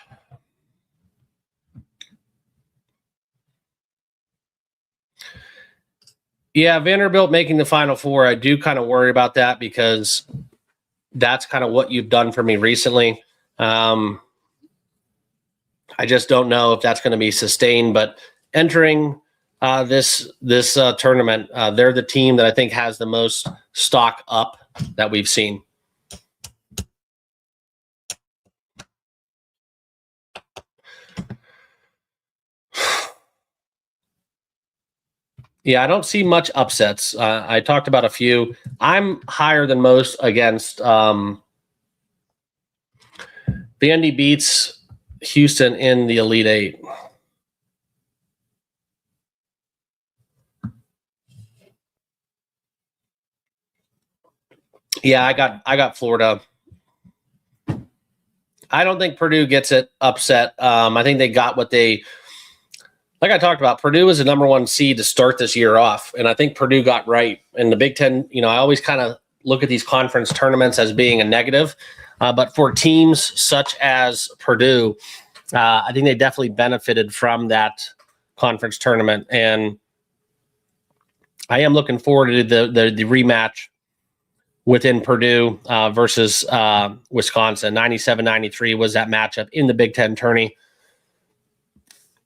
Yeah, Vanderbilt making the Final Four, I do kind of worry about that because that's kind of what you've done for me recently. I just don't know if that's going to be sustained. But entering this tournament, they're the team that I think has the most stock up that we've seen. Yeah, I don't see much upsets. I talked about a few. I'm higher than most against Vandy beats Houston in the Elite Eight. Yeah, I got Florida. I don't think Purdue gets it upset. I think they got what they, like I talked about, Purdue is the number one seed to start this year off. And I think Purdue got right. And the Big Ten, I always kind of look at these conference tournaments as being a negative. But for teams such as Purdue, I think they definitely benefited from that conference tournament. And I am looking forward to the rematch within Purdue versus Wisconsin. 97-93 was that matchup in the Big Ten tourney.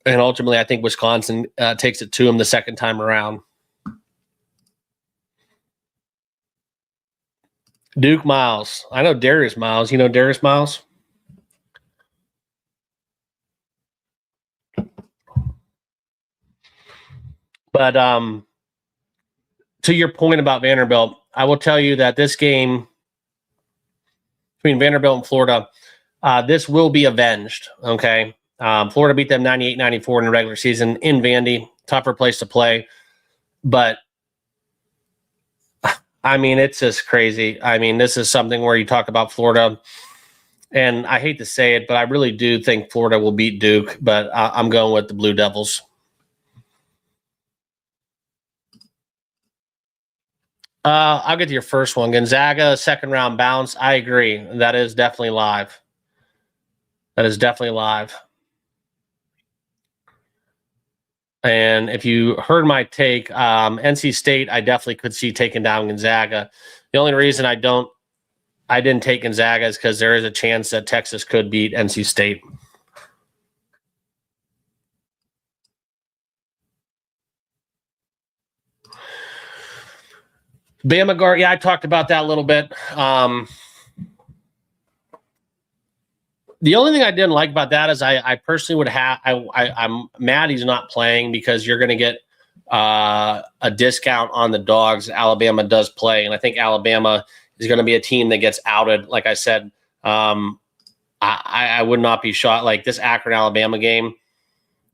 And ultimately, I think Wisconsin takes it to them the second time around. Duke Miles. I know Darius Miles. You know Darius Miles? But to your point about Vanderbilt, I will tell you that this game between Vanderbilt and Florida, this will be avenged, okay? Florida beat them 98-94 in the regular season in Vandy. Tougher place to play. But, I mean, it's just crazy. I mean, this is something where you talk about Florida, and I hate to say it, but I really do think Florida will beat Duke, but I'm going with the Blue Devils. I'll get to your first one. Gonzaga, second round bounce. I agree. That is definitely live. That is definitely live. And if you heard my take, NC State, I definitely could see taking down Gonzaga. The only reason I didn't take Gonzaga is because there is a chance that Texas could beat NC State. Bama guard, yeah, I talked about that a little bit. The only thing I didn't like about that is I personally would have. I'm mad he's not playing because you're going to get a discount on the dogs. Alabama does play, and I think Alabama is going to be a team that gets outed. Like I said, I would not be shocked. Like this Akron Alabama game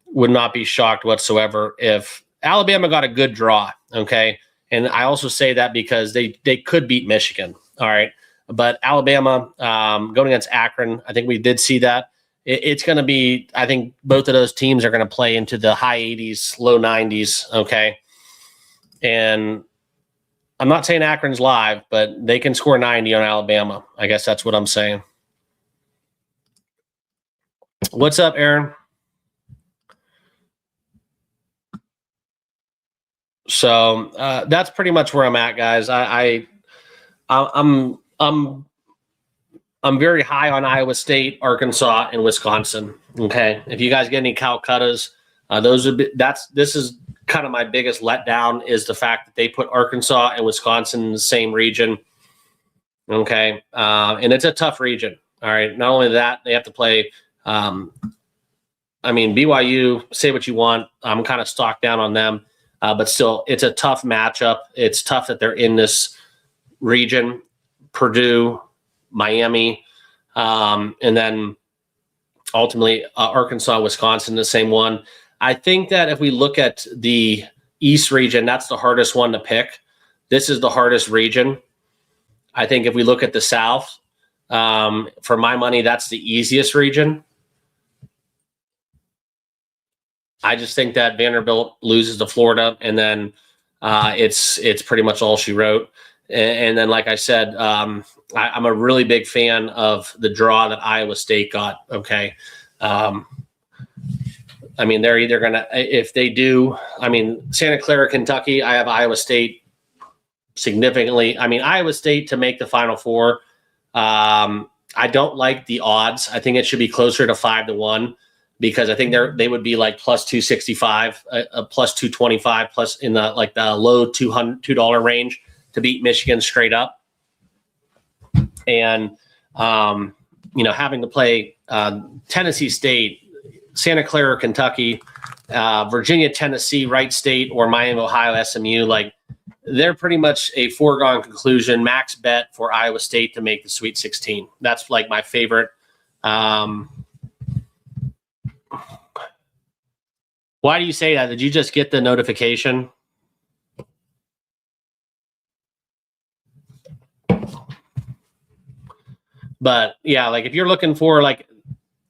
would not be shocked whatsoever if Alabama got a good draw. Okay. And I also say that because they could beat Michigan. All right. But Alabama going against Akron, I think we did see that. It's going to be, I think both of those teams are going to play into the high 80s, low 90s. Okay. And I'm not saying Akron's live, but they can score 90 on Alabama. I guess that's what I'm saying. What's up, Aaron? So that's pretty much where I'm at, guys. I'm very high on Iowa State, Arkansas, and Wisconsin. Okay, if you guys get any Calcuttas, this is kind of my biggest letdown is the fact that they put Arkansas and Wisconsin in the same region. Okay, and it's a tough region. All right, not only that, they have to play. I mean, BYU. Say what you want. I'm kind of stocked down on them. But still, it's a tough matchup. It's tough that they're in this region, Purdue, Miami, and then ultimately Arkansas, Wisconsin, the same one. I think that if we look at the East region, that's the hardest one to pick. This is the hardest region. I think if we look at the South, for my money, that's the easiest region. I just think that Vanderbilt loses to Florida, and then it's pretty much all she wrote. And then, like I said, I'm a really big fan of the draw that Iowa State got. Okay, I mean they're either gonna if they do. I mean Santa Clara, Kentucky. I have Iowa State significantly. I mean Iowa State to make the Final Four. I don't like the odds. I think it should be closer to 5-1. because I think they would be like plus 265, plus 225, plus in the like the low $2 range to beat Michigan straight up. And having to play Tennessee State, Santa Clara, Kentucky, Virginia, Tennessee, Wright State, or Miami, Ohio, SMU, like they're pretty much a foregone conclusion. Max bet for Iowa State to make the Sweet 16. That's like my favorite. Why do you say that? Did you just get the notification? But yeah, like if you're looking for like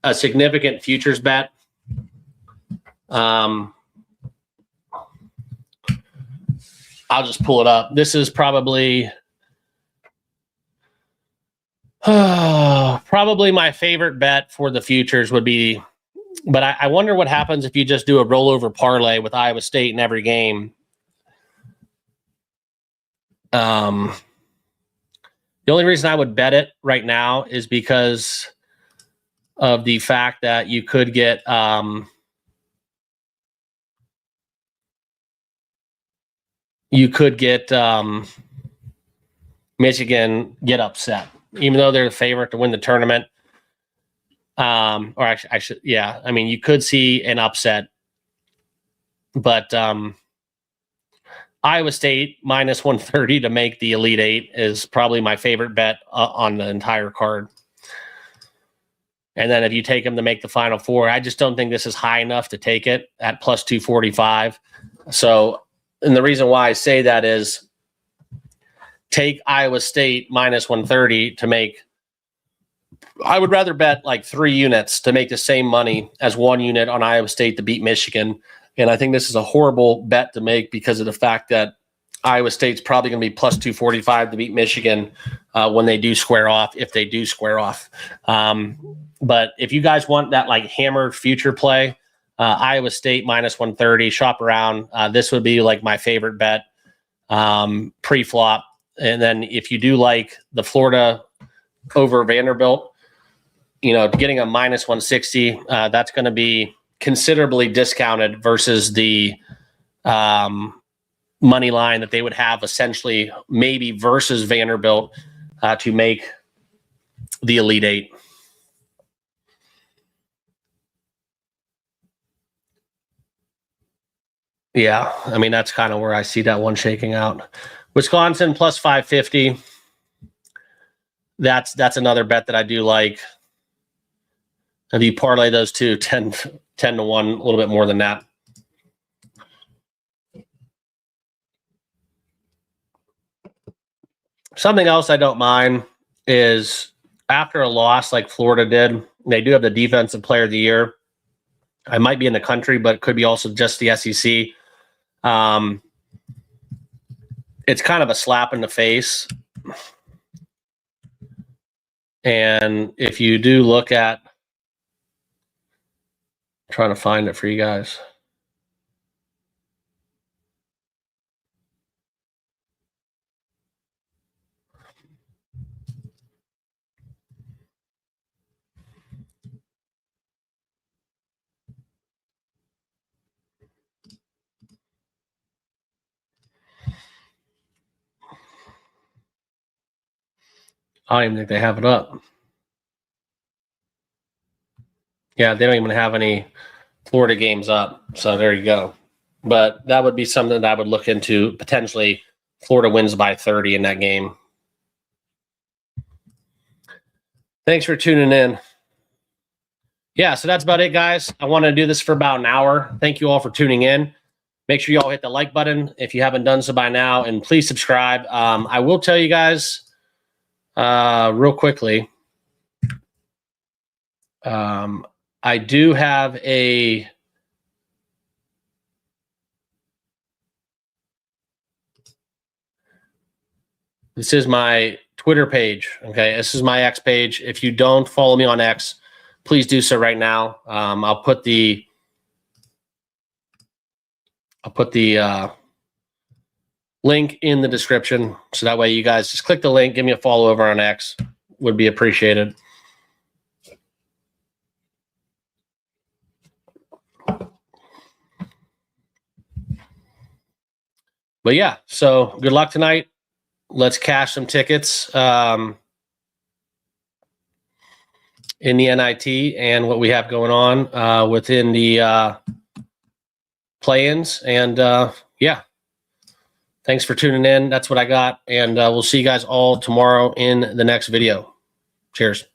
a significant futures bet, I'll just pull it up. This is probably my favorite bet for the futures would be, but I wonder what happens if you just do a rollover parlay with Iowa State in every game. The only reason I would bet it right now is because of the fact that you could get Michigan get upset, even though they're the favorite to win the tournament. Or actually, yeah. I mean, you could see an upset, but Iowa State minus 130 to make the Elite Eight is probably my favorite bet on the entire card. And then if you take them to make the Final Four, I just don't think this is high enough to take it at plus 245. So, and the reason why I say that is take Iowa State minus 130 to make. I would rather bet like 3 units to make the same money as 1 unit on Iowa State to beat Michigan. And I think this is a horrible bet to make because of the fact that Iowa State's probably going to be plus 245 to beat Michigan when they do square off, if they do square off. But if you guys want that like hammered future play, Iowa State minus 130, shop around. This would be like my favorite bet pre-flop. And then if you do like the Florida over Vanderbilt, getting a minus 160, that's going to be considerably discounted versus the money line that they would have essentially maybe versus Vanderbilt to make the Elite Eight. Yeah, I mean, that's kind of where I see that one shaking out. Wisconsin plus 550. That's another bet that I do like. If you parlay those two, 10 to 1, a little bit more than that. Something else I don't mind is after a loss like Florida did, they do have the Defensive Player of the Year. I might be in the country, but it could be also just the SEC. It's kind of a slap in the face. And if you do look at, I'm trying to find it for you guys. I don't even think they have it up. Yeah, they don't even have any Florida games up. So there you go. But that would be something that I would look into. Potentially Florida wins by 30 in that game. Thanks for tuning in. Yeah, so that's about it, guys. I want to do this for about an hour. Thank you all for tuning in. Make sure you all hit the like button if you haven't done so by now, and please subscribe. I will tell you guys real quickly. I do have a this is my Twitter page. Okay, this is my X page. If you don't follow me on X, please do so right now. I'll put the link in the description, so that way you guys just click the link, give me a follow over on X. Would be appreciated. But yeah, so good luck tonight. Let's cash some tickets in the NIT and what we have going on within the play-ins. And yeah, thanks for tuning in. That's what I got. And we'll see you guys all tomorrow in the next video. Cheers.